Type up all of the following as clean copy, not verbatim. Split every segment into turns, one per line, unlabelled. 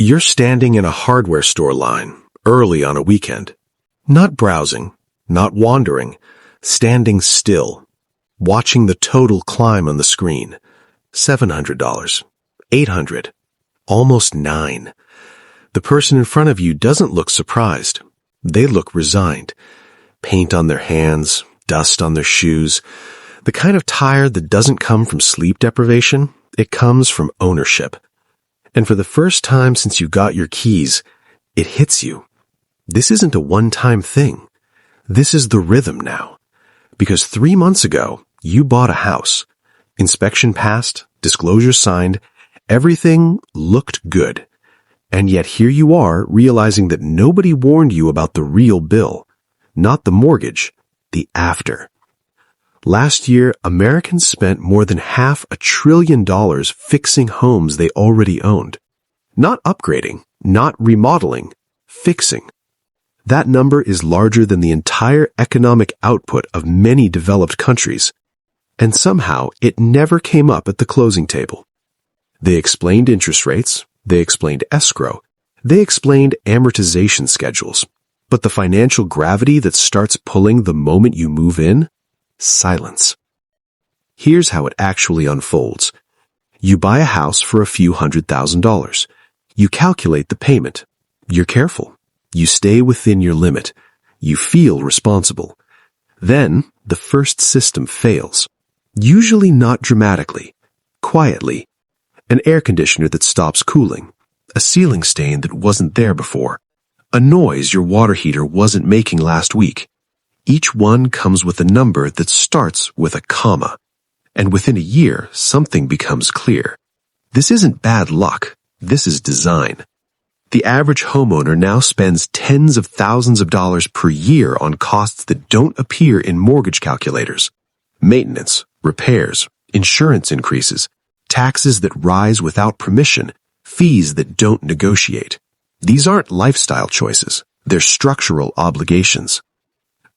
You're standing in a hardware store line, early on a weekend. Not browsing, not wandering, standing still, watching the total climb on the screen. $700, $800, almost $9. The person in front of you doesn't look surprised. They look resigned. Paint on their hands, dust on their shoes. The kind of tired that doesn't come from sleep deprivation, it comes from ownership. And for the first time since you got your keys, it hits you. This isn't a one-time thing. This is the rhythm now. Because 3 months ago, you bought a house. Inspection passed, disclosure signed, everything looked good. And yet here you are realizing that nobody warned you about the real bill, not the mortgage, the after. Last year, Americans spent more than $500 billion fixing homes they already owned. Not upgrading, not remodeling, fixing. That number is larger than the entire economic output of many developed countries. And somehow it never came up at the closing table. They explained interest rates, they explained escrow, they explained amortization schedules. But the financial gravity that starts pulling the moment you move in? Silence. Here's how it actually unfolds. You buy a house for a few $100,000. You calculate the payment. You're careful. You stay within your limit. You feel responsible. Then, the first system fails. Usually not dramatically. Quietly. An air conditioner that stops cooling. A ceiling stain that wasn't there before. A noise your water heater wasn't making last week. Each one comes with a number that starts with a comma. And within a year, something becomes clear. This isn't bad luck. This is design. The average homeowner now spends tens of thousands of dollars per year on costs that don't appear in mortgage calculators. Maintenance, repairs, insurance increases, taxes that rise without permission, fees that don't negotiate. These aren't lifestyle choices. They're structural obligations.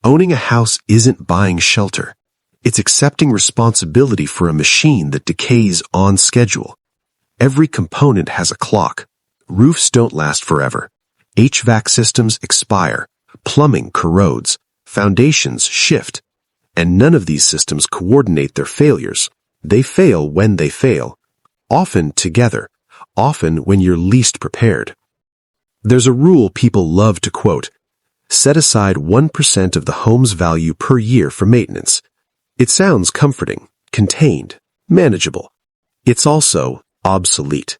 Owning a house isn't buying shelter. It's accepting responsibility for a machine that decays on schedule. Every component has a clock. Roofs don't last forever. HVAC systems expire. Plumbing corrodes. Foundations shift. And none of these systems coordinate their failures. They fail when they fail. Often together. Often when you're least prepared. There's a rule people love to quote. Set aside 1% of the home's value per year for maintenance. It sounds comforting, contained, manageable. It's also obsolete.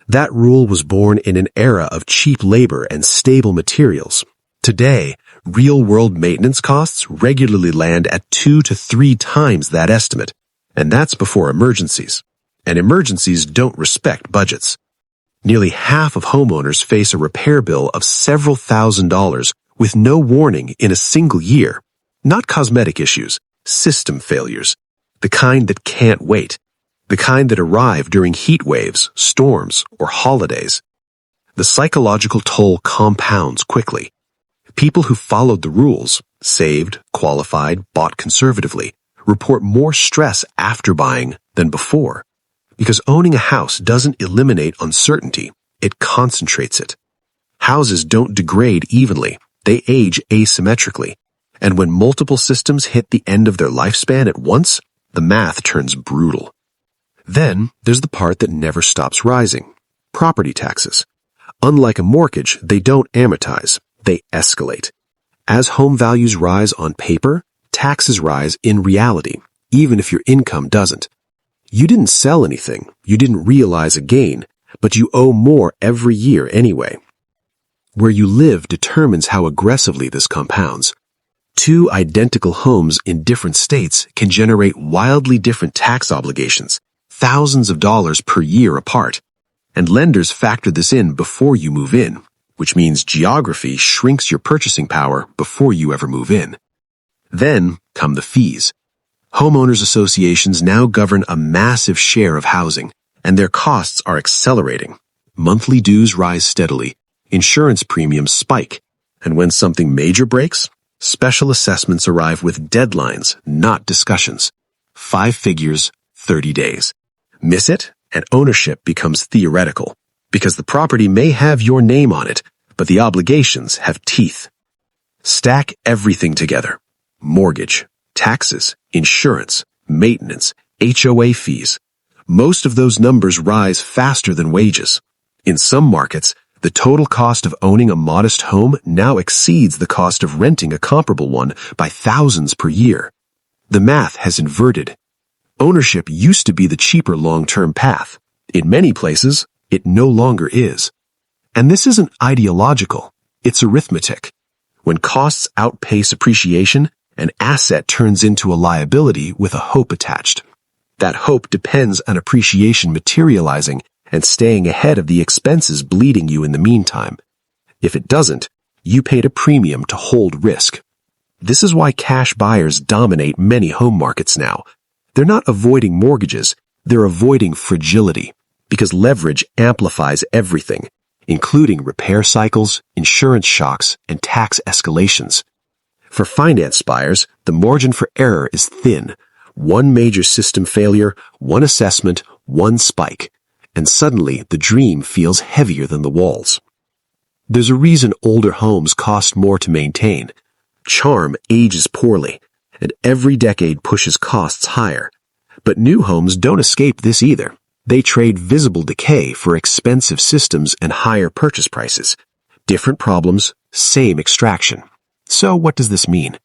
That rule was born in an era of cheap labor and stable materials. Today, real-world maintenance costs regularly land at 2 to 3 times that estimate, and that's before emergencies. And emergencies don't respect budgets. Nearly half of homeowners face a repair bill of several $1,000s with no warning in a single year. Not cosmetic issues, system failures. The kind that can't wait. The kind that arrive during heat waves, storms, or holidays. The psychological toll compounds quickly. People who followed the rules, saved, qualified, bought conservatively, report more stress after buying than before. Because owning a house doesn't eliminate uncertainty, it concentrates it. Houses don't degrade evenly. They age asymmetrically, and when multiple systems hit the end of their lifespan at once, the math turns brutal. Then, there's the part that never stops rising. Property taxes. Unlike a mortgage, they don't amortize, they escalate. As home values rise on paper, taxes rise in reality, even if your income doesn't. You didn't sell anything, you didn't realize a gain, but you owe more every year anyway. Where you live determines how aggressively this compounds. 2 identical homes in different states can generate wildly different tax obligations, thousands of dollars per year apart. And lenders factor this in before you move in, which means geography shrinks your purchasing power before you ever move in. Then come the fees. Homeowners associations now govern a massive share of housing, and their costs are accelerating. Monthly dues rise steadily. Insurance premiums spike, and when something major breaks, special assessments arrive with deadlines, not discussions. 5 figures, 30 days. Miss it, and ownership becomes theoretical. Because the property may have your name on it, but the obligations have teeth. Stack everything together. Mortgage, taxes, insurance, maintenance, HOA fees. Most of those numbers rise faster than wages. In some markets, the total cost of owning a modest home now exceeds the cost of renting a comparable one by thousands per year. The math has inverted. Ownership used to be the cheaper long-term path. In many places, it no longer is. And this isn't ideological, it's arithmetic. When costs outpace appreciation, an asset turns into a liability with a hope attached. That hope depends on appreciation materializing and staying ahead of the expenses bleeding you in the meantime. If it doesn't, you paid a premium to hold risk. This is why cash buyers dominate many home markets now. They're not avoiding mortgages, they're avoiding fragility, because leverage amplifies everything, including repair cycles, insurance shocks, and tax escalations. For finance buyers, the margin for error is thin. One major system failure, one assessment, one spike, and suddenly the dream feels heavier than the walls. There's a reason older homes cost more to maintain. Charm ages poorly, and every decade pushes costs higher. But new homes don't escape this either. They trade visible decay for expensive systems and higher purchase prices. Different problems, same extraction. So what does this mean?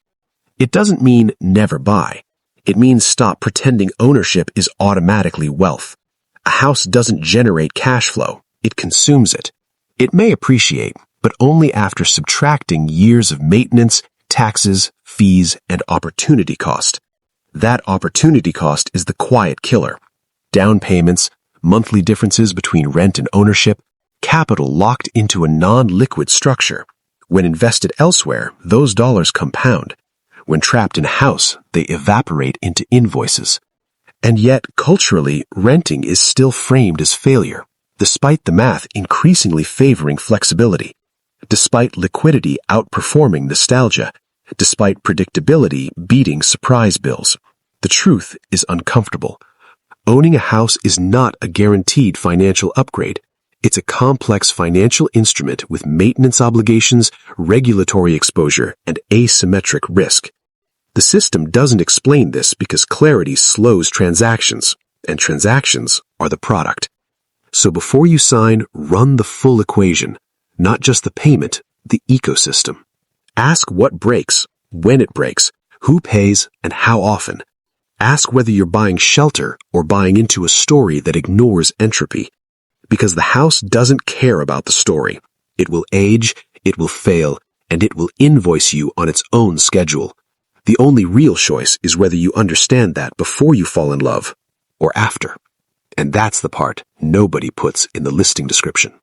It doesn't mean never buy. It means stop pretending ownership is automatically wealth. A house doesn't generate cash flow, it consumes it. It may appreciate, but only after subtracting years of maintenance, taxes, fees, and opportunity cost. That opportunity cost is the quiet killer. Down payments, monthly differences between rent and ownership, capital locked into a non-liquid structure. When invested elsewhere, those dollars compound. When trapped in a house, they evaporate into invoices. And yet, culturally, renting is still framed as failure, despite the math increasingly favoring flexibility, despite liquidity outperforming nostalgia, despite predictability beating surprise bills. The truth is uncomfortable. Owning a house is not a guaranteed financial upgrade. It's a complex financial instrument with maintenance obligations, regulatory exposure, and asymmetric risk. The system doesn't explain this because clarity slows transactions, and transactions are the product. So before you sign, run the full equation, not just the payment, the ecosystem. Ask what breaks, when it breaks, who pays, and how often. Ask whether you're buying shelter or buying into a story that ignores entropy. Because the house doesn't care about the story. It will age, it will fail, and it will invoice you on its own schedule. The only real choice is whether you understand that before you fall in love or after. And that's the part nobody puts in the listing description.